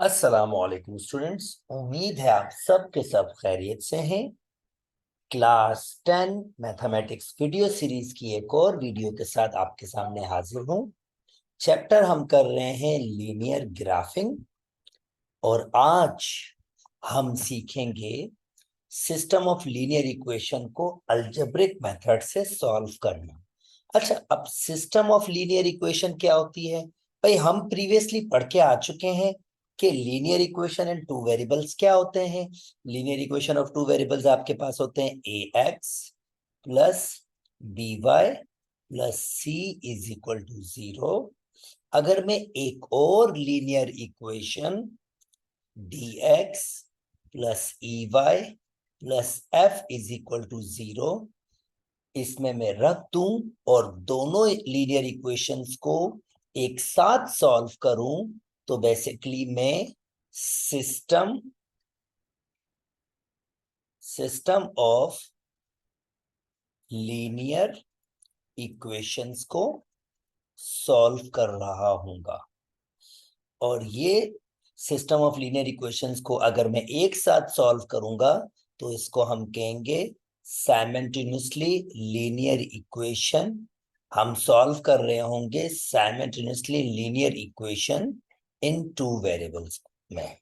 अस्सलामुअलैकुम स्टूडेंट्स, उम्मीद है आप सब के सब खैरियत से हैं। क्लास 10 मैथमेटिक्स वीडियो सीरीज की एक और वीडियो के साथ आपके सामने हाजिर हूं। चैप्टर हम कर रहे हैं लीनियर ग्राफिंग और आज हम सीखेंगे सिस्टम ऑफ लीनियर इक्वेशन को अलजेब्रिक मेथड से सॉल्व करना। अच्छा, अब सिस्टम ऑफ लीनियर इक्वेशन क्या होती है? भाई, हम प्रीवियसली पढ़ के आ चुके हैं कि linear equation and two variables क्या होते हैं। Linear equation of two variables आपके पास होते हैं A X plus B Y plus C is equal to 0। अगर मैं एक और linear equation D X plus E Y plus F is equal to 0 इसमें मैं रख दूं और दोनों लीनियर इक्वेशंस को एक साथ सॉल्व करूं, तो बेसिकली मैं सिस्टम ऑफ लीनियर इक्वेशंस को सॉल्व कर रहा हूंगा। और ये सिस्टम ऑफ लीनियर इक्वेशंस को अगर मैं एक साथ सॉल्व करूंगा तो इसको हम कहेंगे साइमल्टेनियसली लीनियर इक्वेशन। हम सॉल्व कर रहे होंगे simultaneously linear equation in two variables में,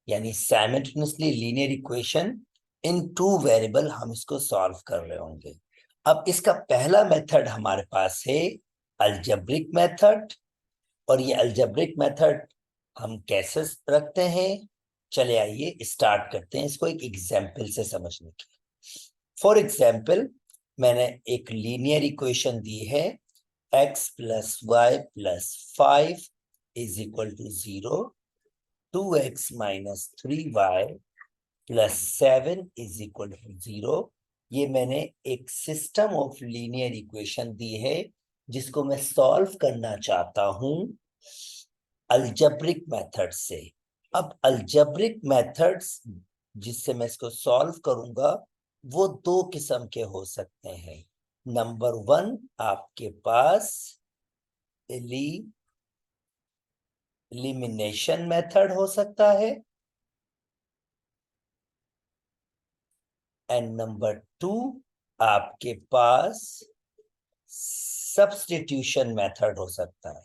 यानी simultaneously linear equation in two variable हम इसको सॉल्व कर रहे होंगे। अब इसका पहला मेथड हमारे पास है अलजेब्रिक मेथड। और ये अलजेब्रिक मेथड हम कैसे रखते हैं, चले आइए स्टार्ट करते हैं इसको एक एग्जाम्पल से समझने की। फॉर एग्जाम्पल, मैंने एक लीनियर इक्वेशन दी है x plus y plus 5 is equal to 0, 2x minus 3y plus 7 is equal to 0। ये मैंने एक सिस्टम ऑफ लीनियर इक्वेशन दी है जिसको मैं सॉल्व करना चाहता हूं अलजेब्रिक मेथड से। अब अलजेब्रिक मेथड्स जिससे मैं इसको सॉल्व करूंगा वो दो किस्म के हो सकते हैं। नंबर 1, आपके पास एलिमिनेशन मेथड हो सकता है, एंड नंबर 2 आपके पास सब्स्टिट्यूशन मेथड हो सकता है।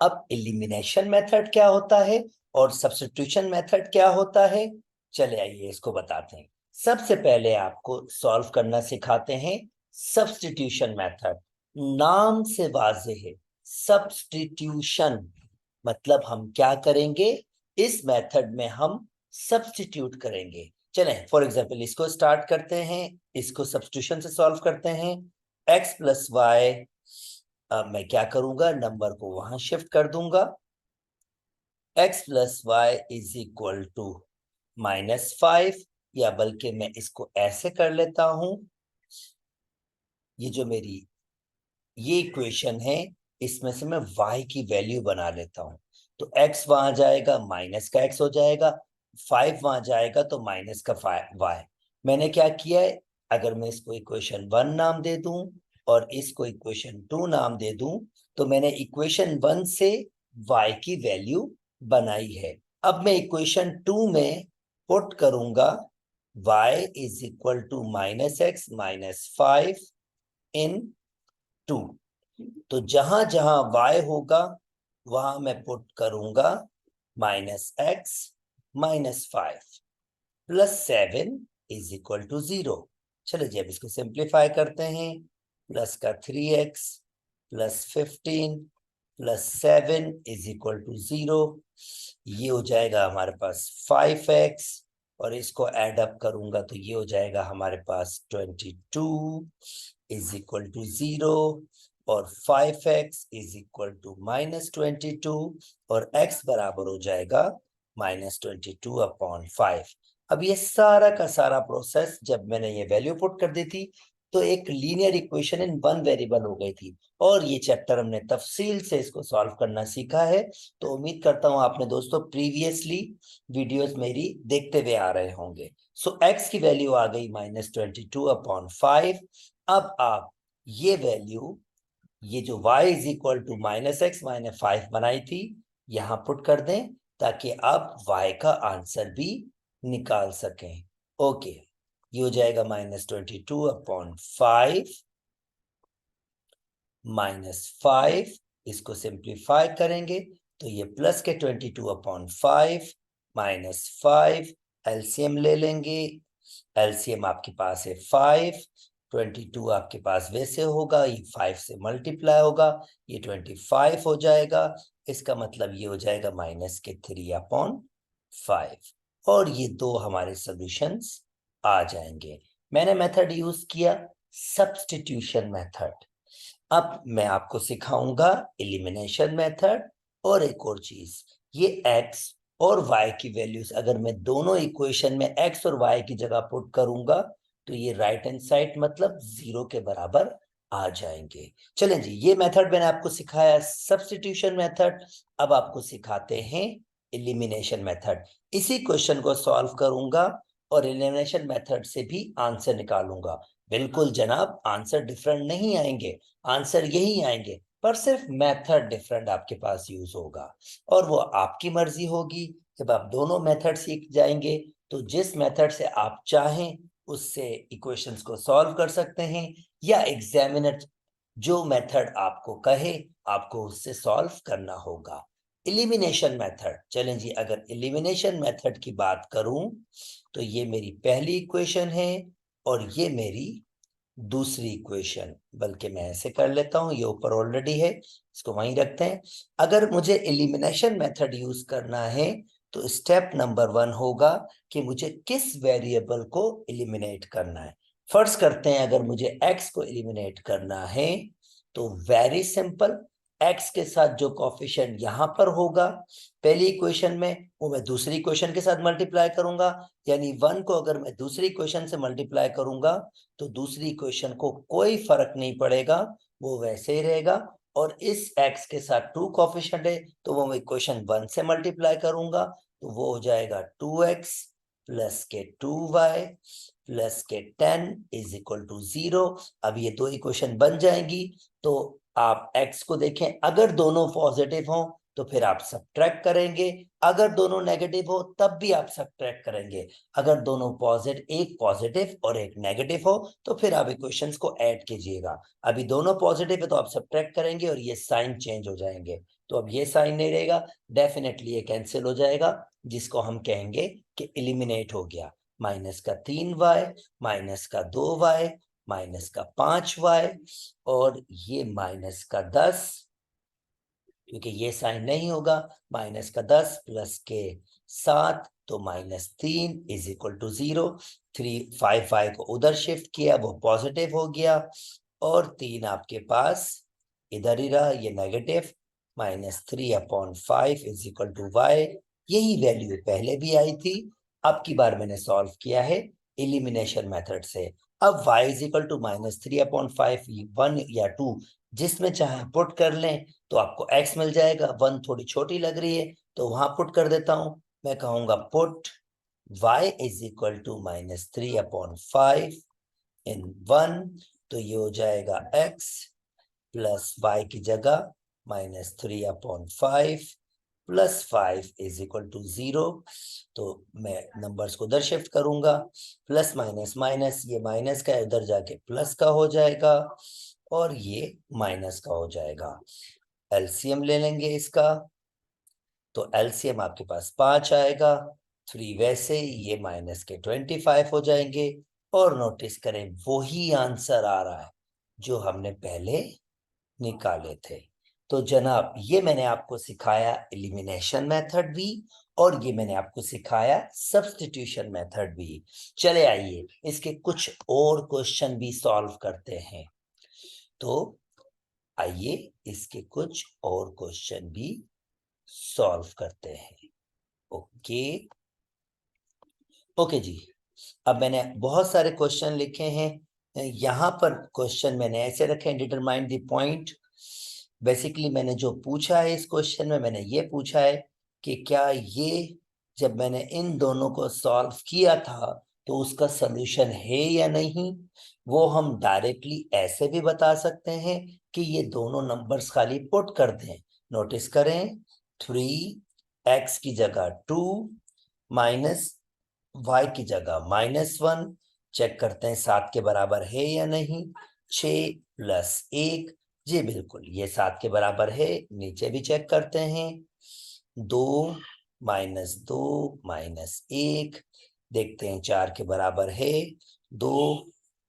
अब एलिमिनेशन मेथड क्या होता है और सब्स्टिट्यूशन मेथड क्या होता है, चले आइए इसको बताते हैं। सबसे पहले आपको सॉल्व करना सिखाते हैं सब्स्टिट्यूशन मेथड। नाम से वाज़ेह है, सब्स्टिट्यूशन मतलब हम क्या करेंगे, इस मेथड में हम सब्स्टिट्यूट करेंगे। चलें फॉर एग्जांपल इसको स्टार्ट करते हैं, इसको सब्स्टिट्यूशन से सॉल्व करते हैं। x प्लस वाई, अब मैं क्या करूंगा, नंबर को वहां शिफ्ट कर दूंगा। x plus y is equal to -5, या बल्कि मैं इसको ऐसे कर लेता हूं, ये जो मेरी ये इक्वेशन है इसमें से मैं y की वैल्यू बना लेता हूं। तो x वहां जाएगा, माइनस का x हो जाएगा, 5 वहां जाएगा तो माइनस का y। मैंने क्या किया है, अगर मैं इसको इक्वेशन 1 नाम दे दूं और इसको इक्वेशन 2 नाम दे दूं, तो मैंने इक्वेशन 1 से y की वैल्यू बनाई है। अब मैं इक्वेशन 2 में पुट करूंगा y is equal to -x minus 5 in 2। तो जहां जहां y होगा वहां मैं पुट करूंगा -x minus 5 plus 7 is equal to 0। चलो जी, अब इसको सिंप्लीफाई करते हैं। प्लस का 3x plus 15 plus 7 is equal to 0। ये हो जाएगा हमारे पास 5x, और इसको ऐड अप करूंगा तो ये हो जाएगा हमारे पास 22 इज इक्वल टू 0, और 5x इज इक्वल टू -22, और x बराबर हो जाएगा -22/5। अब ये सारा का सारा प्रोसेस जब मैंने ये वैल्यू पुट कर दी थी तो एक linear equation in one variable हो गई थी, और ये चैप्टर हमने तफसील से इसको सॉल्व करना सीखा है। तो उम्मीद करता हूं आपने दोस्तों प्रीवियसली वीडियोस मेरी देखते हुए आ रहे होंगे। सो x की वैल्यू आ गई -22/5। अब आप ये वैल्यू, ये जो y is equal to -x -5 बनाई थी, यहां पुट कर दें ताकि आप y का आंसर भी निकाल सकें। ओके, ये हो जाएगा -22/5 -5, इसको सिंप्लीफाई करेंगे तो ये प्लस के 22/5 -5, एलसीएम ले लेंगे। एलसीएम आपके पास है 5, 22 आपके पास वैसे होगा, ये 5 से मल्टीप्लाई होगा, ये 25 हो जाएगा। इसका मतलब ये हो जाएगा -3/5, और ये दो हमारे सॉल्यूशंस आ जाएंगे। मैंने मेथड यूज किया सब्स्टिट्यूशन मेथड। अब मैं आपको सिखाऊंगा एलिमिनेशन मेथड। और एक और चीज, ये x और y की वैल्यूज अगर मैं दोनों इक्वेशन में x और y की जगह पुट करूंगा तो ये राइट हैंड साइड मतलब 0 के बराबर आ जाएंगे। चलें जी, ये मेथड मैंने आपको सिखाया सब्स्टिट्यूशन मेथड। अब आपको सिखाते हैं एलिमिनेशन मेथड। इसी क्वेश्चन को सॉल्व करूंगा और एलिमिनेशन मेथड से भी आंसर निकालूंगा। बिल्कुल जनाब, आंसर डिफरेंट नहीं आएंगे, आंसर यही आएंगे, पर सिर्फ मेथड डिफरेंट आपके पास यूज होगा। और वो आपकी मर्जी होगी, जब आप दोनों मेथड सीख जाएंगे तो जिस मेथड से आप चाहें उससे इक्वेशंस को सॉल्व कर सकते हैं, या एग्जामिनर जो मेथड आपको कहे आपको उससे सॉल्व करना होगा। एलिमिनेशन मेथड, चलें जी, अगर एलिमिनेशन मेथड की बात करूं तो ये मेरी पहली इक्वेशन है और ये मेरी दूसरी इक्वेशन, बल्कि मैं ऐसे कर लेता हूं, ये ऊपर ऑलरेडी है, इसको वहीं रखते हैं। अगर मुझे एलिमिनेशन मेथड यूज करना है तो स्टेप नंबर 1 होगा कि मुझे किस वेरिएबल को एलिमिनेट करना है। फर्स्ट करते हैं, अगर मुझे x को एलिमिनेट करना है तो वेरी सिंपल, x के साथ जो कोफिशिएंट यहां पर होगा पहली इक्वेशन में, वो मैं दूसरी इक्वेशन के साथ मल्टीप्लाई करूंगा। यानी 1 को अगर मैं दूसरी इक्वेशन से मल्टीप्लाई करूंगा तो दूसरी इक्वेशन को कोई फर्क नहीं पड़ेगा, वो वैसे ही रहेगा। और इस x के साथ 2 कोफिशिएंट है तो वो मैं इक्वेशन 1 से मल्टीप्लाई करूंगा तो वो हो जाएगा 2x प्लस के 2y प्लस के 10 इज इक्वल टू 0। अब ये दो इक्वेशन बन जाएंगी। तो आप x को देखें, अगर दोनों पॉजिटिव हों तो फिर आप सब्ट्रैक्ट करेंगे, अगर दोनों नेगेटिव हो तब भी आप सब्ट्रैक्ट करेंगे, अगर दोनों पॉजिटिव, एक पॉजिटिव और एक नेगेटिव हो तो फिर आप इक्वेशंस को ऐड कीजिएगा। अभी दोनों पॉजिटिव है तो आप सब्ट्रैक्ट करेंगे और ये साइन चेंज हो जाएंगे, तो अब ये साइन नहीं रहेगा, डेफिनेटली ये कैंसिल हो जाएगा, जिसको हम कहेंगे कि एलिमिनेट हो गया। -3y -2y -5y और ये -10, क्योंकि ये साइन नहीं होगा, -10 प्लस के 7 तो -3 इज इक्वल टू 0। 5 को उधर शिफ्ट किया, वो पॉजिटिव हो गया, और 3 आपके पास इधर ही रहा, ये negative. -3/5 is equal to y, यही वैल्यू पहले भी आई थी, अब की बार मैंने सॉल्व किया है एलिमिनेशन मेथड से। अब y इज इक्वल टू -3/5, 1 या 2 जिसमें चाहे पुट कर लें तो आपको x मिल जाएगा। 1 थोड़ी छोटी लग रही है तो वहां पुट कर देता हूं, मैं कहूंगा put y is equal to -3/5 in 1, तो ये हो जाएगा x प्लस y की जगह -3/5 प्लस 5 इज इक्वल टू 0। तो मैं नंबर्स को उधर शिफ्ट करूंगा, प्लस माइनस माइनस, ये माइनस का उधर जाके प्लस का हो जाएगा और ये माइनस का हो जाएगा। एलसीएम ले लेंगे इसका, तो एलसीएम आपके पास 5 आएगा, 3 वैसे, ये माइनस के 25 हो जाएंगे। और नोटिस करें वही आंसर आ रहा है जो हमने पहले निकाले थे। तो जनाब, ये मैंने आपको सिखाया एलिमिनेशन मेथड भी, और ये मैंने आपको सिखाया सब्स्टिट्यूशन मेथड भी। चले आइए इसके कुछ और क्वेश्चन भी सॉल्व करते हैं। तो आइए इसके कुछ और क्वेश्चन भी सॉल्व करते हैं। ओके ओके जी, अब मैंने बहुत सारे क्वेश्चन लिखे हैं। यहाँ पर क्वेश्चन मैंने ऐसे रखे हैं, डिटरमाइन द पॉइंट। बेसिकली मैंने जो पूछा है इस क्वेश्चन में, मैंने ये पूछा है कि क्या ये, जब मैंने इन दोनों को सॉल्व किया था तो उसका सॉल्यूशन है या नहीं, वो हम डायरेक्टली ऐसे भी बता सकते हैं कि ये दोनों नंबर्स खाली पुट कर दें। नोटिस करें, 3x की जगह 2 माइनस y की जगह -1, चेक करते हैं 7 के बराबर है या नहीं। 6 + 1, जी बिल्कुल ये 7 के बराबर है। नीचे भी चेक करते हैं, 2 - 2 - 1, देखते हैं 4 के बराबर है। 2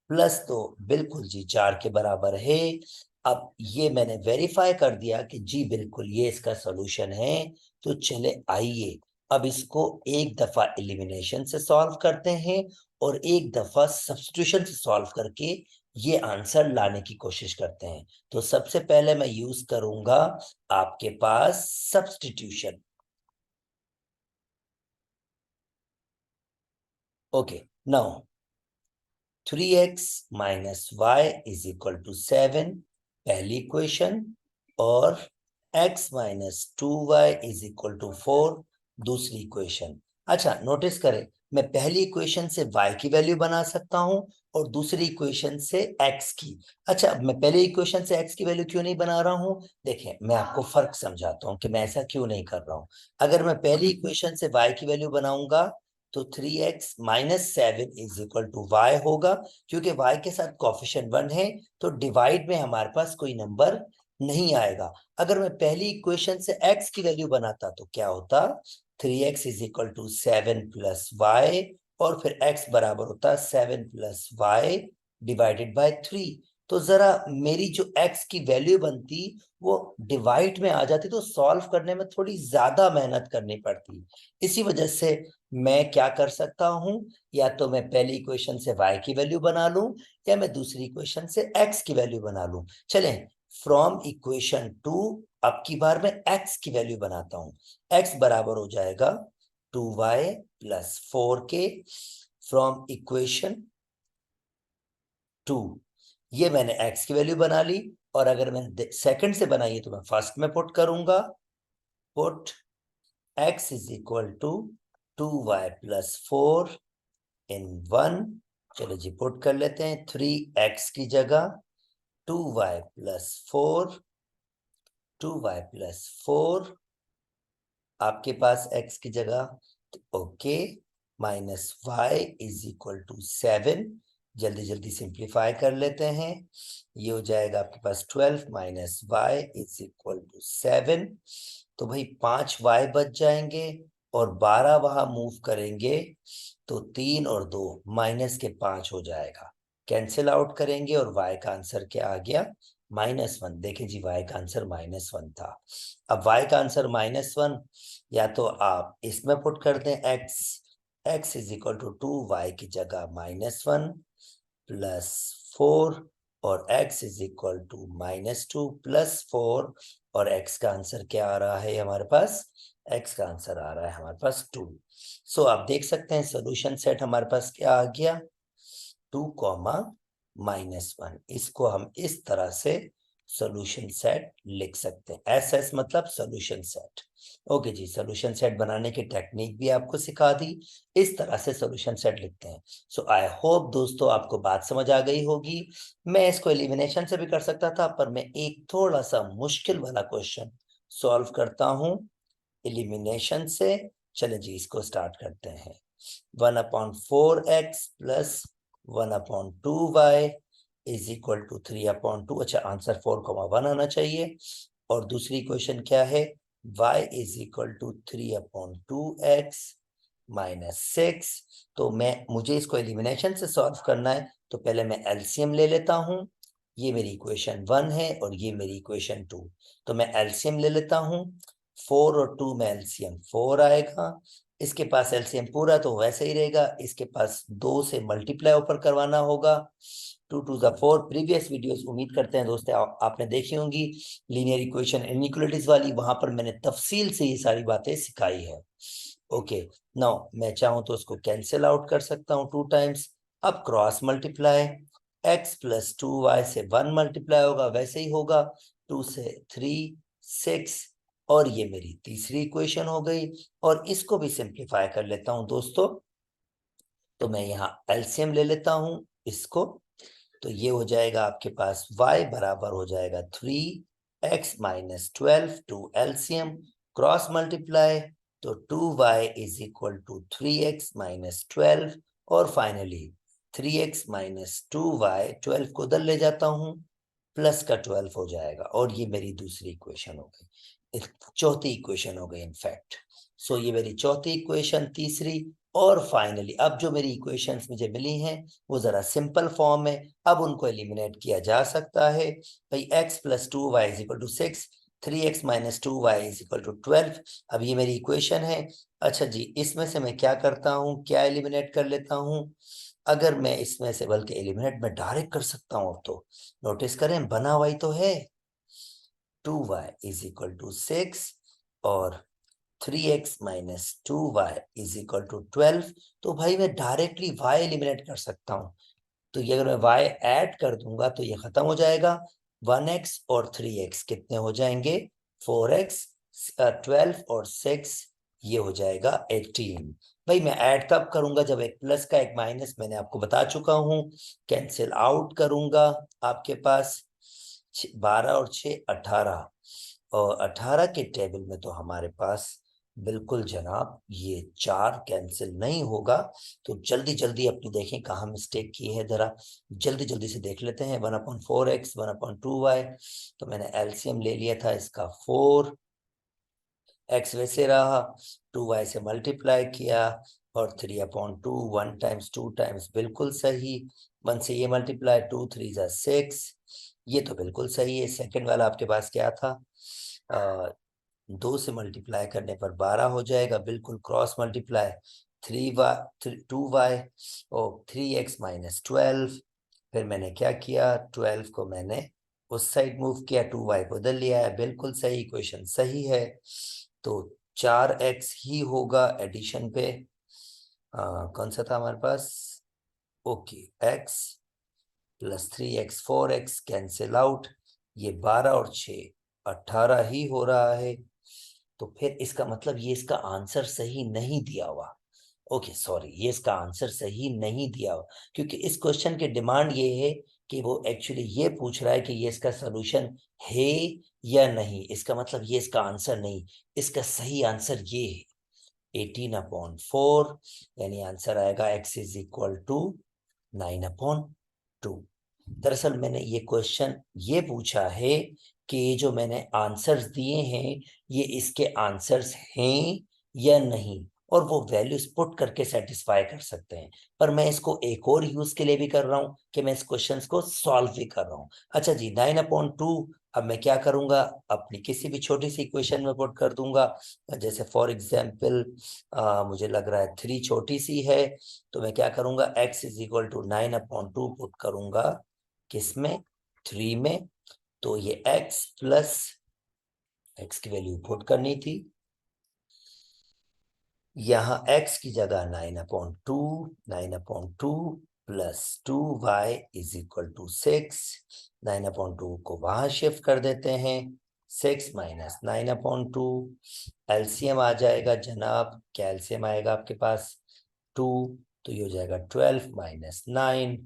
+ 2, बिल्कुल जी 4 के बराबर है। अब ये मैंने वेरीफाई कर दिया कि जी बिल्कुल ये इसका सॉल्यूशन है। तो चले आइए अब इसको एक दफा एलिमिनेशन से सॉल्व करते हैं और एक दफा सब्स्टिट्यूशन से सॉल्व करके ये आंसर लाने की कोशिश करते हैं। तो सबसे पहले मैं यूज करूंगा आपके पास substitution. Okay, now 3x - y = 7 पहली इक्वेशन, और x - 2y = 4 दूसरी इक्वेशन। अच्छा नोटिस करें, मैं पहली इक्वेशन से y की वैल्यू बना सकता हूं और दूसरी इक्वेशन से x की। अच्छा, मैं पहली इक्वेशन से x की वैल्यू क्यों नहीं बना रहा हूं? देखें, मैं आपको फर्क समझाता हूं कि मैं ऐसा क्यों नहीं कर रहा हूं। अगर मैं पहली इक्वेशन से y की वैल्यू बनाऊंगा तो 3x - 7 = y होगा, क्योंकि y के साथ कोफिशिएंट 1 है तो डिवाइड में हमारे पास कोई नंबर नहीं आएगा। अगर मैं पहली इक्वेशन से x की वैल्यू बनाता तो क्या होता, 3x = 7 + y, और फिर x बराबर होता 7 + y डिवाइडेड बाय 3। तो जरा मेरी जो x की वैल्यू बनती वो डिवाइड में आ जाती, तो सॉल्व करने में थोड़ी ज्यादा मेहनत करनी पड़ती। इसी वजह से मैं क्या कर सकता हूं, या तो मैं पहली इक्वेशन से y की वैल्यू बना लूं या मैं दूसरी इक्वेशन से x की वैल्यू बना लूं। चलें, फ्रॉम इक्वेशन 2 अब की बार मैं x की वैल्यू बनाता हूं। x बराबर हो जाएगा 2y + 4k फ्रॉम इक्वेशन 2। ये मैंने x की वैल्यू बना ली, और अगर मैंने सेकंड से बनाई है तो मैं फर्स्ट में पुट करूंगा। पुट x = 2y + 4 इन 1। चलो जी पुट कर लेते हैं, 3x की जगह 2y + 4, 2y + 4 आपके पास x की जगह, ओके, -y = 7। जल्दी जल्दी सिंप्लीफाई कर लेते हैं, ये हो जाएगा आपके पास 12 - y = 7। तो भाई 5y बच जाएंगे और 12 वहां मूव करेंगे तो 3 और 2 -5 हो जाएगा। कैंसिल आउट करेंगे और y का आंसर क्या आ गया, -1। देखिए जी y का आंसर -1 था। अब y का आंसर -1, या तो आप इसमें पुट कर दें x = 2, y की जगह -1 + 4, और x = -2 + 4, और x का आंसर क्या आ रहा है हमारे पास, x का आंसर आ रहा है हमारे पास 2। सो आप देख सकते हैं सोल्यूशन सेट हमारे पास क्या आ गया, 2, -1। इसको हम इस तरह से सॉल्यूशन सेट लिख सकते हैं। एस मतलब सॉल्यूशन सेट। ओके जी, सॉल्यूशन सेट बनाने की टेक्निक भी आपको सिखा दी, इस तरह से सॉल्यूशन सेट लिखते हैं। सो आई होप दोस्तों आपको बात समझ आ गई होगी। मैं इसको एलिमिनेशन से भी कर सकता था, पर मैं एक थोड़ा सा मुश्किल वाला क्वेश्चन सॉल्व करता हूं एलिमिनेशन से। चले जी इसको स्टार्ट करते हैं। 1/4x + 1/2y = 3/2। अच्छा, आंसर 4,1 आना चाहिए। और दूसरी इक्वेशन क्या है, y = 3/2x -6। तो मुझे इसको एलिमिनेशन से सॉल्व करना है, तो पहले मैं एलसीएम ले लेता हूं। ये मेरी इक्वेशन 1 है और ये मेरी इक्वेशन 2। तो मैं एलसीएम ले लेता हूं, 4 और 2 में एलसीएम 4 आएगा। इसके पास एलसीएम पूरा तो वैसे ही रहेगा, इसके पास 2 से मल्टीप्लाई ऊपर करवाना होगा। 2 2 ज़ा 4। प्रीवियस वीडियोस उम्मीद करते हैं दोस्तों आपने देखी होंगी, लीनियर इक्वेशन इनइक्वालिटीज वाली, वहां पर मैंने तफसील से ये सारी बातें सिखाई है। ओके, नाउ मैं चाहूं तो उसको कैंसिल आउट कर सकता हूं 2 टाइम्स। अब क्रॉस मल्टीप्लाई, x + 2y से 1 मल्टीप्लाई होगा, वैसे ही होगा, 2 से 3 6, और ये मेरी तीसरी इक्वेशन हो गई। और इसको भी सिंप्लीफाई कर लेता हूं दोस्तों, तो मैं यहाँ एलसीएम ले लेता हूं इसको, तो ये हो जाएगा आपके पास y बराबर हो जाएगा 3x minus 12 to LCM cross multiply, तो 2y is equal to 3x minus 12 और फाइनली 3x माइनस 2y 12 को उधर ले जाता हूं, प्लस का 12 हो जाएगा और ये मेरी दूसरी इक्वेशन हो गई, चौथी इक्वेशन हो गई इनफैक्ट। सो ये मेरी चौथी इक्वेशन, तीसरी और फाइनली अब जो मेरी इक्वेशंस मुझे मिली हैं वो जरा सिंपल फॉर्म में, अब उनको एलिमिनेट किया जा सकता है। भाई x plus 2y is equal to 6, 3x minus 2y is equal to 12, अब ये मेरी इक्वेशन है। अच्छा जी, इसमें से मैं क्या करता हूँ, क्या एलिमिनेट कर लेता हूँ, अगर मैं इसमें से बल्कि एलिमिनेट में डायरेक्ट कर सकता हूँ, तो नोटिस करें बना हुआ ही तो है, 2y इज इक्वल टू 6 और 3x minus 2y is equal to 12, तो भाई मैं डायरेक्टली y एलिमिनेट कर सकता हूँ। तो ये अगर मैं y ऐड कर दूंगा तो ये खत्म हो जाएगा, 1x और 3x कितने हो जाएंगे, 4x, 12 और 6 ये हो जाएगा 18। भाई मैं ऐड कब करूंगा, जब एक प्लस का एक माइनस मैंने आपको बता चुका हूं, कैंसिल आउट करूंगा, आपके पास 12 और 6 18, और 18 के टेबल में तो हमारे पास बिल्कुल जनाब ये 4 कैंसिल नहीं होगा। तो जल्दी जल्दी अपनी देखें कहाँ मिस्टेक की है, जरा जल्दी जल्दी से देख लेते हैं। 1/4x 1/2y, तो मैंने एलसीएम ले लिया था इसका 4, x वैसे रहा, 2y से मल्टीप्लाई किया और 3/2, 1 टाइम्स 2 टाइम्स बिल्कुल सही, 1 से ये मल्टीप्लाई, 2 3 जा 6, ये तो बिल्कुल सही है। सेकंड वाला आपके पास क्या था, 2 से मल्टीप्लाई करने पर 12 हो जाएगा, बिल्कुल क्रॉस मल्टीप्लाई, 2y और 3x माइनस 12, फिर मैंने क्या किया, 12 को मैंने उस साइड मूव किया, 2y को उधर लिया है, बिल्कुल सही, इक्वेशन सही है। तो 4x ही होगा एडिशन पे, कौन सा था हमारे पास, okay, x plus 3x 4x cancel out, ये 12 और 6 18 ही हो रहा है। तो फिर इसका मतलब ये इसका आंसर सही नहीं दिया हुआ, ओके सॉरी, ये इसका आंसर सही नहीं दिया हुआ, क्योंकि इस क्वेश्चन की डिमांड ये है कि वो एक्चुअली ये पूछ रहा है कि ये इसका सोल्यूशन है या नहीं, इसका मतलब ये इसका आंसर नहीं, इसका सही आंसर ये है 18/4, यानी आंसर आएगा x इज इक्वल टू 9/2। दरअसल मैंने ये क्वेश्चन ये पूछा है कि ये जो मैंने आंसर्स दिए हैं ये इसके आंसर्स हैं या नहीं, और वो वैल्यूज पुट करके सेटिस्फाई कर सकते हैं। पर मैं इसको एक और यूज के लिए भी कर रहा हूँ कि मैं इस क्वेश्चन को सॉल्व भी कर रहा हूँ। अच्छा जी, 9/2 अब मैं क्या करूंगा, अपनी किसी भी छोटी सी इक्वेशन में पुट कर दूंगा, जैसे फॉर एग्जाम्पल मुझे लग रहा है 3 छोटी सी है, तो मैं क्या करूंगा, x is equal to 9/2 put करूंगा किसमें, 3 में, तो ये x प्लस x की वैल्यू पुट करनी थी, यहाँ x की जगह 9/2 plus 2y is equal to 6, 9/2 को वहां शिफ्ट कर देते हैं, 6 माइनस 9/2, एलसीएम आ जाएगा जनाब, क्या एलसीएम आएगा आपके पास, 2, तो ये हो जाएगा 12 माइनस 9,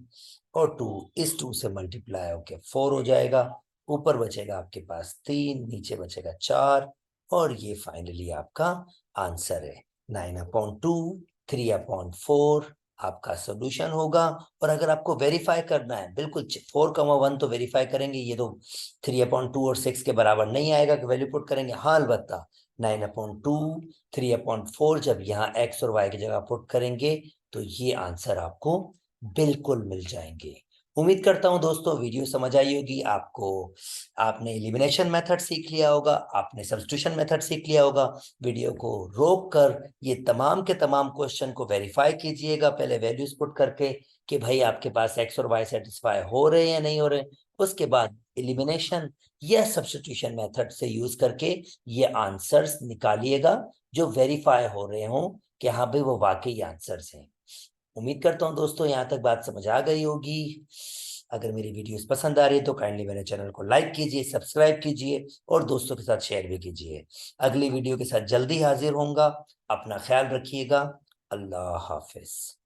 और 2 इस 2 से मल्टीप्लाई होके 4 हो जाएगा, ऊपर बचेगा आपके पास 3, नीचे बचेगा 4, और ये फाइनली आपका आंसर है 9/2, 3/4 आपका सोल्यूशन होगा। और अगर आपको वेरीफाई करना है, बिल्कुल 4,1 तो वेरीफाई करेंगे, ये तो 3/2 और 6 के बराबर नहीं आएगा कि वैल्यू पुट करेंगे, हाँ अलबत्ता 9/2, 3/4 जब यहाँ x और y की जगह पुट करेंगे तो ये आंसर आपको बिल्कुल मिल जाएंगे। उम्मीद करता हूं दोस्तों वीडियो समझ आई होगी आपको, आपने एलिमिनेशन मेथड सीख लिया होगा, आपने सब्स्टिट्यूशन मेथड सीख लिया होगा। वीडियो को रोक कर ये तमाम के तमाम क्वेश्चन को वेरीफाई कीजिएगा, पहले वैल्यूज पुट करके कि भाई आपके पास x और y सेटिस्फाई हो रहे हैं या नहीं हो रहे, उसके बाद एलिमिनेशन या सब्स्टिट्यूशन मेथड से यूज करके ये आंसर्स निकालिएगा जो वेरीफाई हो रहे हों कि हाँ भाई वो वाकई आंसर्स हैं। उम्मीद करता हूं दोस्तों यहाँ तक बात समझ आ गई होगी। अगर मेरी वीडियोस पसंद आ रही है तो काइंडली मेरे चैनल को लाइक कीजिए, सब्सक्राइब कीजिए और दोस्तों के साथ शेयर भी कीजिए। अगली वीडियो के साथ जल्दी हाजिर होऊंगा, अपना ख्याल रखिएगा, अल्लाह हाफिज।